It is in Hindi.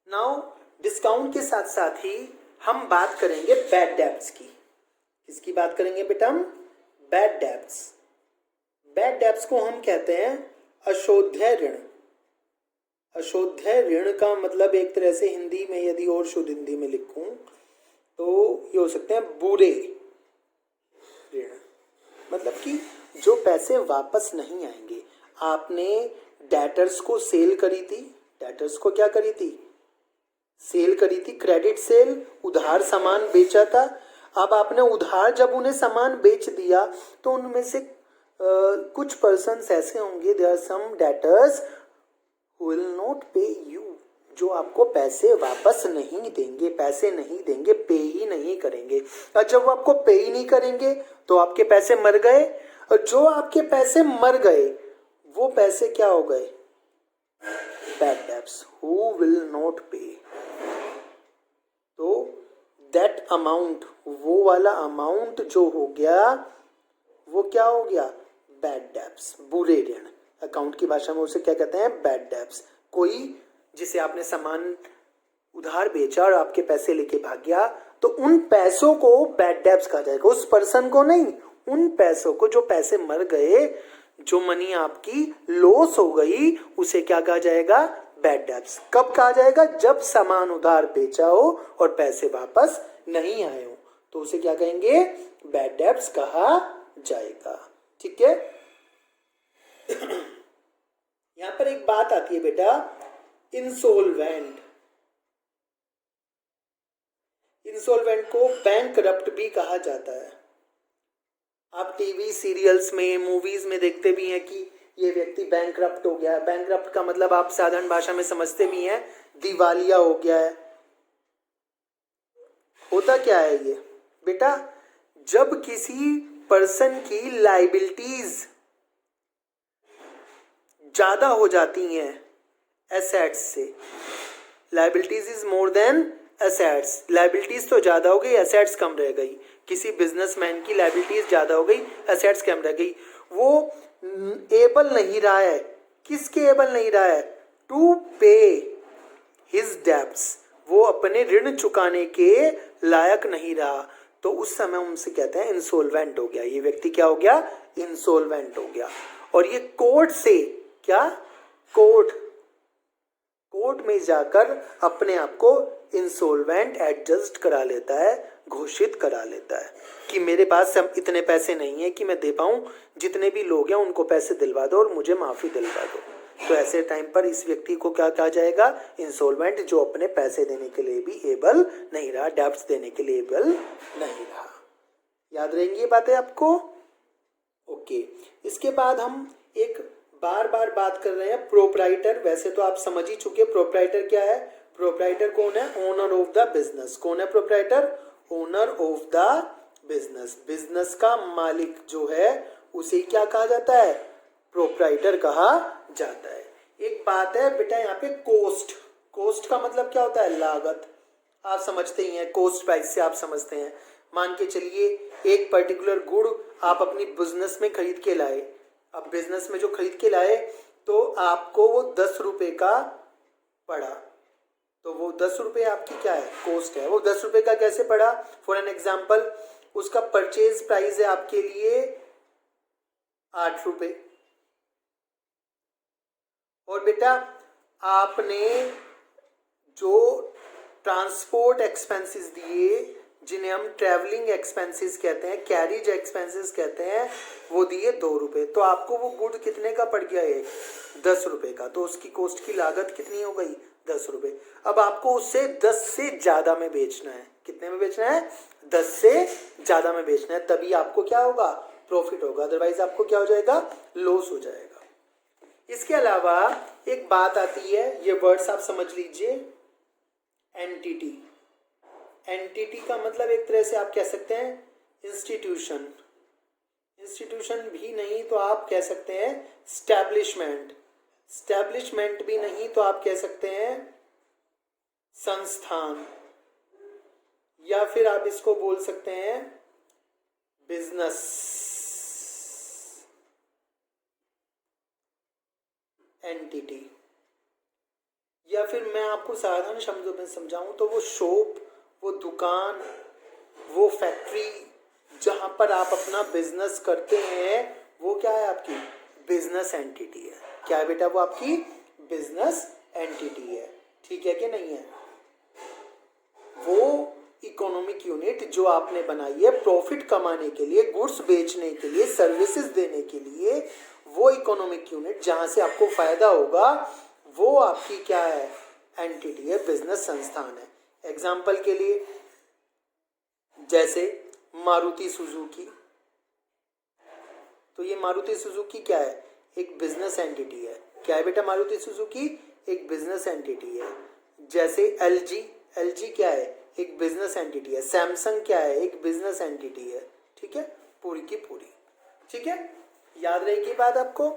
नाउ डिस्काउंट के साथ साथ ही हम बात करेंगे बैड डेब्ट्स की। किसकी बात करेंगे बेटा हम? Bad debts. बैड डेब्ट्स को हम कहते हैं अशोध्य ऋण। अशोध्य ऋण का मतलब एक तरह से हिंदी में यदि और शुद्ध हिंदी में लिखूं तो ये हो सकते हैं बुरे ऋण। मतलब कि जो पैसे वापस नहीं आएंगे। आपने डेटर्स को सेल करी थी, डेटर्स को क्या करी थी? सेल करी थी, क्रेडिट सेल, उधार सामान बेचा था। अब आपने उधार जब उन्हें सामान बेच दिया तो उनमें से कुछ पर्सन्स ऐसे होंगे, there are some debtors who will not pay you, जो आपको पैसे वापस नहीं देंगे, पैसे नहीं देंगे, पे ही नहीं करेंगे। और जब वो आपको पे ही नहीं करेंगे तो आपके पैसे मर गए, और जो आपके पैसे मर गए वो पैसे क्या हो गए? Bad debts, who will not पे। तो दैट अमाउंट, वो वाला अमाउंट जो हो गया वो क्या हो गया? बैड डेब्ट्स, बुरे ऋण। अकाउंट की भाषा में उसे क्या कहते हैं? Bad debts. कोई जिसे आपने सामान उधार बेचा और आपके पैसे लेके भाग गया तो उन पैसों को बैड डेब्ट्स कहा जाएगा। उस पर्सन को नहीं, उन पैसों को, जो पैसे मर गए, जो मनी आपकी लॉस हो गई, उसे क्या कहा जाएगा? Bad debts. कब कहा जाएगा? जब सामान उधार बेचा हो और पैसे वापस नहीं आए हो तो उसे क्या कहेंगे? बैड डेब्ट्स कहा जाएगा। ठीक है। यहां पर एक बात आती है बेटा, इंसोल्वेंट। इंसोल्वेंट को बैंकरप्ट भी कहा जाता है। आप टीवी सीरियल्स में, मूवीज में देखते भी हैं कि ये व्यक्ति बैंकरप्ट हो गया है। बैंकरप्ट का मतलब आप साधारण भाषा में समझते भी हैं, दिवालिया हो गया है। होता क्या है ये बेटा? जब किसी पर्सन की लाइबिलिटीज ज्यादा हो जाती हैं एसेट्स से, liabilities is more than assets. Liabilities तो ज्यादा हो गई, एसेट्स कम रह गई। किसी बिजनेसमैन की लाइबिलिटीज ज्यादा हो गई, एसेट्स कम रह गई। वो एबल नहीं रहा है, किसके एबल नहीं रहा है? टू पे हिज डेब्ट्स। वो अपने ऋण चुकाने के लायक नहीं रहा, तो उस समय उनसे कहते हैं इंसोल्वेंट हो गया। ये व्यक्ति क्या हो गया? इंसोल्वेंट हो गया। और ये कोर्ट से क्या? कोर्ट में जाकर अपने आप को इंसोल्वेंट एडजस्ट करा लेता है, घोषित करा लेता है कि मेरे पास अब इतने पैसे नहीं है कि मैं दे पाऊं, जितने भी लोग हैं उनको पैसे दिलवा दो और मुझे माफी दिलवा दो। तो ऐसे टाइम पर इस व्यक्ति को क्या कहा जाएगा? इंसोल्वेंट, जो अपने पैसे देने के लिए भी एबल नहीं रहा, डेब्ट्स देने के लिए एबल नहीं रहा। याद रहेंगी ये बातें आपको? ओके। इसके बाद हम एक बार बार बात कर रहे हैं प्रोप्राइटर। वैसे तो आप समझ ही चुके प्रोप्राइटर क्या है। प्रोप्राइटर कौन है? Owner of the business. कौन है proprietor? Owner of the business. Business का मालिक जो है उसे क्या कहा जाता है? प्रोप्राइटर कहा जाता है। एक बात है बेटा यहाँ पे, कोस्ट। कोस्ट का मतलब क्या होता है? लागत। आप समझते ही हैं, कोस्ट प्राइस से आप समझते हैं। मान के चलिए एक पर्टिकुलर गुड़ आप अपनी बिजनेस में खरीद के लाए। अब बिजनेस में जो खरीद के लाए तो आपको वो 10 रुपए का पड़ा, तो वो 10 रुपए आपकी क्या है? कोस्ट है। वो 10 रुपए का कैसे पड़ा? फॉर एन एग्जाम्पल, उसका परचेज प्राइस है आपके लिए 8 रुपए। और बेटा आपने जो ट्रांसपोर्ट एक्सपेंसेस दिए, जिन्हें हम ट्रैवलिंग एक्सपेंसेस कहते हैं, कैरिज एक्सपेंसेस कहते हैं, वो दिए 2 रुपए। तो आपको वो गुड कितने का पड़ गया है? 10 रुपए का। तो उसकी कॉस्ट की लागत कितनी हो गई? 10 रुपए। अब आपको उससे 10 से ज्यादा में बेचना है। कितने में बेचना है? 10 से ज्यादा में बेचना है। तभी आपको क्या होगा? प्रॉफिट होगा। अदरवाइज आपको क्या हो जाएगा? लॉस हो जाएगा। इसके अलावा एक बात आती है, ये वर्ड्स आप समझ लीजिए, एंटिटी। एंटिटी का मतलब एक तरह से आप कह सकते हैं इंस्टीट्यूशन। इंस्टीट्यूशन भी नहीं तो आप कह सकते हैं स्टैब्लिशमेंट। स्टैब्लिशमेंट भी नहीं तो आप कह सकते हैं संस्थान, या फिर आप इसको बोल सकते हैं बिजनेस एंटिटी। या फिर मैं आपको साधारण शब्दों में समझाऊं तो वो शॉप, वो दुकान, वो फैक्ट्री जहां पर आप अपना बिजनेस करते हैं, वो क्या है? आपकी बिजनेस एंटिटी है। क्या है बेटा? वो आपकी बिजनेस एंटिटी है। ठीक है कि नहीं है? वो इकोनॉमिक यूनिट जो आपने बनाई है प्रॉफिट कमाने के लिए, गुड्स बेचने के लिए, सर्विसेज देने के लिए, वो इकोनॉमिक यूनिट जहां से आपको फायदा होगा, वो आपकी क्या है? एंटिटी है, बिजनेस संस्थान है। एग्जाम्पल के लिए जैसे मारुति सुजुकी, तो ये मारुति सुजुकी क्या है? एक बिजनेस एंटिटी है। क्या है बेटा? मारुति सुजुकी एक बिजनेस एंटिटी है। जैसे एलजी, एलजी क्या है? एक बिजनेस एंटिटी है। सैमसंग क्या है? एक बिजनेस एंटिटी है। ठीक है, पूरी की पूरी। ठीक है, याद रहेगी बात आपको।